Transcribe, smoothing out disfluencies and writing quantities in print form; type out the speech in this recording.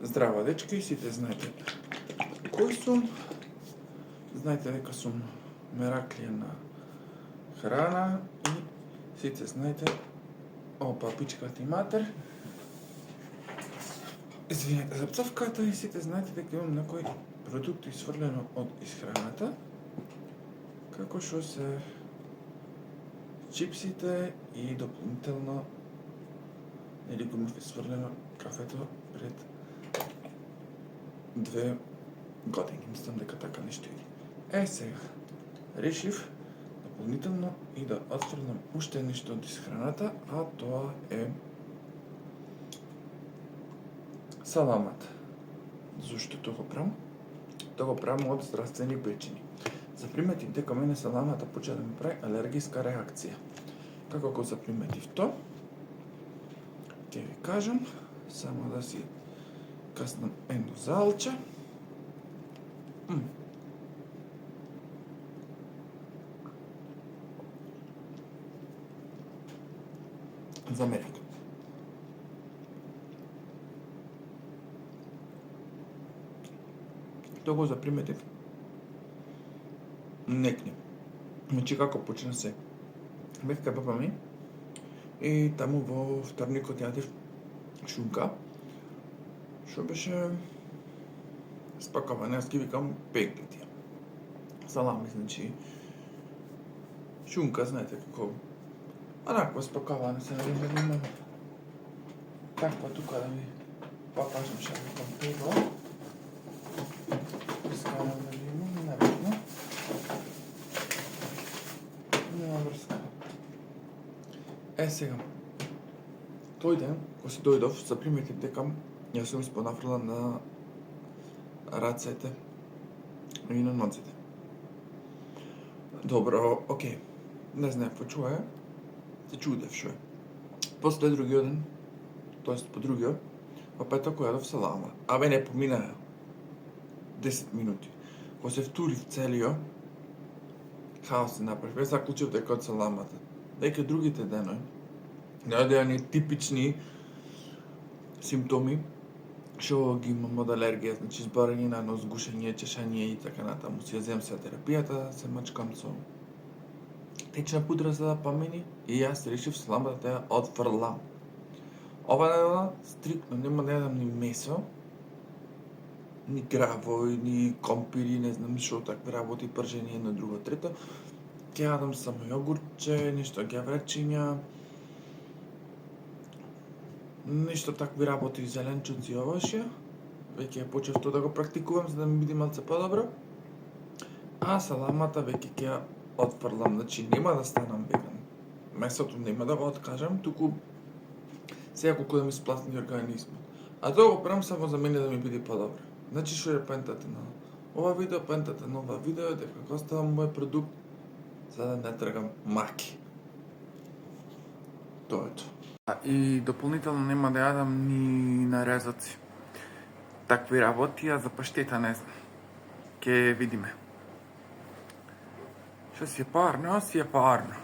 Здраво, дечки, сите знаете кој сум. Знаете дека сум мераклија на храна и сите знаете, опа, пичка ти матер. Извинете за пцовката и сите знаете дека имам некои продукти сврлено од исхраната, како што се чипсите и дополнително нели го имав сврлено кафето пред 2 години. Мислам дека така нешто иде. Сега, решив дополнително и да отфрлам уште нешто од исхраната, а тоа е саламата. Зошто тоа го правам? Тоа го правам од здравствени причини. Заприметив дека мене саламата почна да ми прави алергиска реакција. Како го заприметив тоа? Ќе ви кажам, само да си каснам едно залче. Замерете. Тоа го заприметив некни. Значи како почна се. Бев кај папа ми и таму во вторникот јадев шунка, што беше спакувана, јас ги викам пегнати. Салами, значи шунка, знаете како онаква спакувана се наредно. Таква тука да ви покажам што викам пегла. Искам да ви имам наредно. Нема врска. Сега, тој ден, кога си дојдов, заприметив дека јас сум испонафрла на рацете и на ноците. Добро, окей. Не знаев какво чуе, се чудев шо е. После другиот ден, тоест по другиот, во петок јадов салама. Абе не поминаа 10 минути. Кога се втурив целиот, хаос се направив. Јас заклучив дека од саламата. Дека другите денови најдеа типични симптоми што ги имам од алергија, значи зборење на нос, гушење, чешање и така натаму. Си ја земам се терапијата, се мачкам со течна пудра за да помени и јас решив саламата да ја отфрлам. Ова недела стриктно нема да јадам ни месо, ни гравој, ни компири, не знам што такви работи, пржени едно друго трето. Ќе јадам само јогурче, нешто ѓавречиња, нешто такви работи, зеленчуци, овошје. Веќе почев тоа да го практикувам за да ми биде малце подобро. А саламата веќе ќе ја отфрлам, значи нема да станам веган. Месото нема да го откажам, туку сега колку да ми сплатни организмот. А тоа го правам само за мене да ми биде подобро. Значи што е поентата на ова видео, поентата на ова видео е дека го оставам мој продукт за да не тргам маки. Тоа е тоа. И дополнително нема да јадам ни нарезоци. Такви работи, а за паштета не знам. Ке видиме. Што си е парно, си е парно.